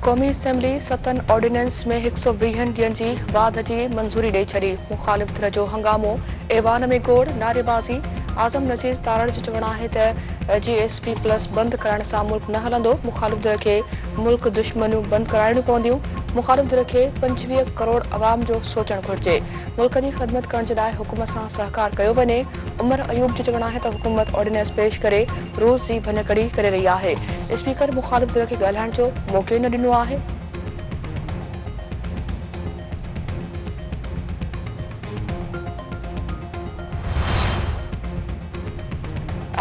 क़ौमी assembly सतन ordinance में 120 ॾींहनि जी वाध जी मंज़ूरी ॾेई छॾी। मुख़ालिफ़ धिर जो हंगामो, ऐवान में गोड़, नारेबाज़ी। आज़म नज़ीर तारड़ जो चवणु आहे त GSP+ बंदि करण सां मुल्क न हलंदो। मुख़ालिफ़ धिर खे मुल्क दुश्मनियूं बंदि कराइणियूं पवंदियूं। मुख़ालिफ़ धिर खे 25 करोड़ अवाम जो सोचणु घुरिजे। मुल्क जी ख़िदमत करण जे लाइ हुकूमत सां सहकार कयो वञे। उमर अयूब जो चवणु आहे त हुकूमत ऑर्डिनेंस पेश करे रोज़ जी भञकड़ी करे रही आहे। स्पीकर मुख़ालिफ़ धिर खे ॻाल्हाइण जो मौक़ो न ॾिनो आहे।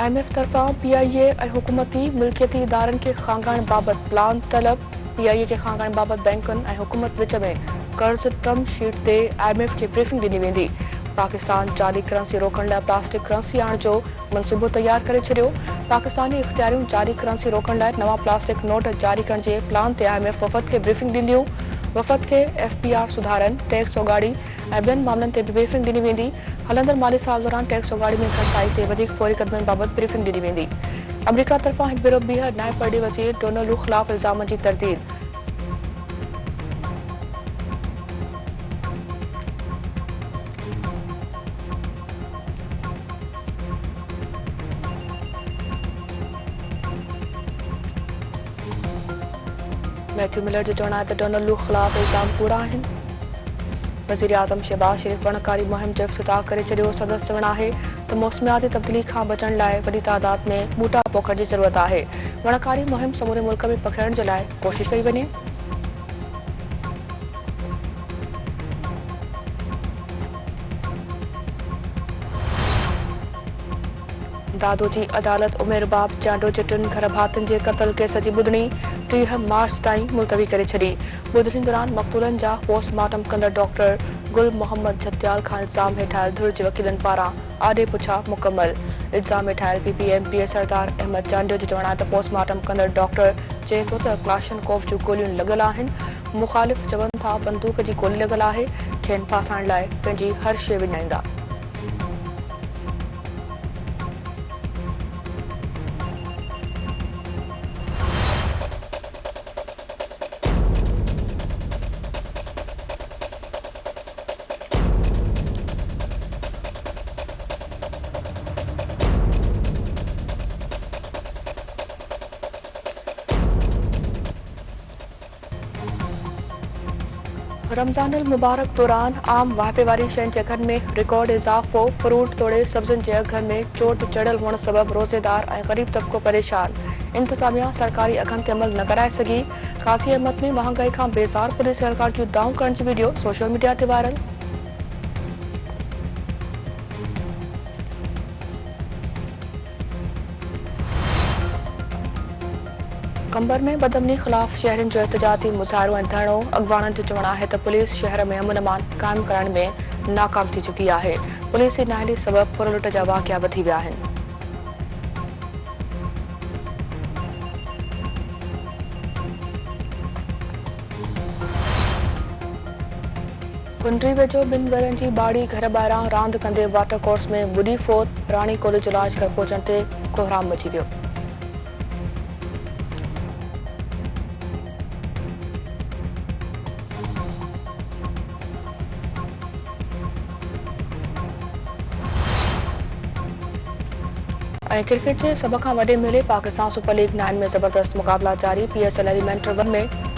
IMF तरफ़ां PIA ऐं हुकूमती मिल्कियती इदारनि खे खांगाइण बाबति प्लान तलब। PIA खे खांगाइण बाबति बैंकुनि ऐं हुकूमत विच में कर्ज़ टर्म शीट ते IMF खे ब्रीफिंग ॾिनी वेंदी। पाकिस्तान जाली करंसी रोकण लाइ प्लास्टिक करंसी आणण जो मंसूबो तयार करे छॾियो। पाकिस्तानी इख़्तियारियूं जारी करंसी रोकण लाइ नवां प्लास्टिक नोट जारी करण जे प्लान ते IMF वफ़द खे ब्रीफिंग ॾींदियूं। वफ़द खे FPR सुधारनि, टैक्स ओगाड़ी ऐं ॿियनि मामलनि ते बि ब्रीफिंग ॾिनी वेंदी। हलंदड़ माली साल दौरान टैक्स ओगाड़ी में घटिताई ते वधीक फौरी क़दमनि बाबति ब्रीफिंग ॾिनी वेंदी। अमरीका तरफ़ां हिकु भेरो ॿीहर नाइब परॾेही वज़ीर डोनाल्ड ख़िलाफ़ इल्ज़ामनि जी तरदीद। मैथ्यू मिलर जो चवणु आहे त डोनाल्ड ख़िलाफ़ इल्ज़ाम कूड़ा आहिनि। वज़ीर आज़म शहबाज शरीफ़ वणकारी मुहिम जो इफ़्तिताह करे छॾियो। संदसि चवणु आहे त मौसमियाती तब्दीली खां बचण लाइ वॾी तादाद में ॿूटा पोखण जी ज़रूरत आहे। वणकारी मुहिम समूरे मुल्क में पखिड़ण जे लाइ कोशिश कई वञे। दादोजी अदालत उमेर बाब चांडो जे 3 घर भातियुनि जे क़त्ल केस जी ॿुधणी 30 मार्च ताईं मुलतवी करे छॾी। ॿुधणी दौरान मक़तूलनि जा पोस्टमार्टम कंदड़ डॉक्टर गुल मोहम्मद जत्याल खां इल्ज़ाम हेठायल धुर जे वकीलनि पारां आॾे पुछा मुकमल। इल्ज़ाम हेठायल PPMPA सरदार अहमद चांडियो जो चवणु आहे त पोस्टमार्टम कंदड़ डॉक्टर चए थो त क्लाशनकोफ जूं गोलियूं लॻल आहिनि। मुख़ालिफ़ चवनि था बंदूक जी गोली लॻल आहे। खेनि फासाइण लाइ पंहिंजी हर शइ विञाईंदा। रमज़ान अल मुबारक दौरान आम वाहिपे वारी शयुनि जे अघनि में रिकॉर्ड इज़ाफ़ो। फ्रूट तोड़े सब्जियुनि जे अघनि में चोट चढ़ियल हुअण सबबि रोज़ेदार ऐं ग़रीब तबिको परेशान। इंतिज़ामिया सरकारी अघनि ते अमल न कराए सघी। काज़ी अहमद में महांगाई खां बेज़ार पुलिस एहलकार जूं दाऊं करण जी वीडियो सोशल मीडिया ते वायरल। कंबर में बदअमनी ख़िलाफ़ शहरनि जो एहतजाजी मुज़ाहिरो ऐं धरणो। अॻवाननि जो चवणु आहे त पुलिस शहर में अमन अमान क़ाइमु करण में नाकाम थी चुकी आहे। पुलिस जी नाअहली सबबि पुरलुट जा वाक़िआ वधी विया आहिनि। कुंडरी वेझो 2 ॿरनि जी ॿाड़ी घर ॿाहिरां रांदि कंदे वाटर कोर्स में ॿुॾी फौत। राणी कॉलेज इलाज घर पहुचण ते कोहराम मची वियो। ऐं क्रिकेट जे सभ खां वॾे मेले पाकिस्तान सुपर लीग 9 में ज़बरदस्त मुक़ाबला जारी। PSL एलिमेंटर 1 में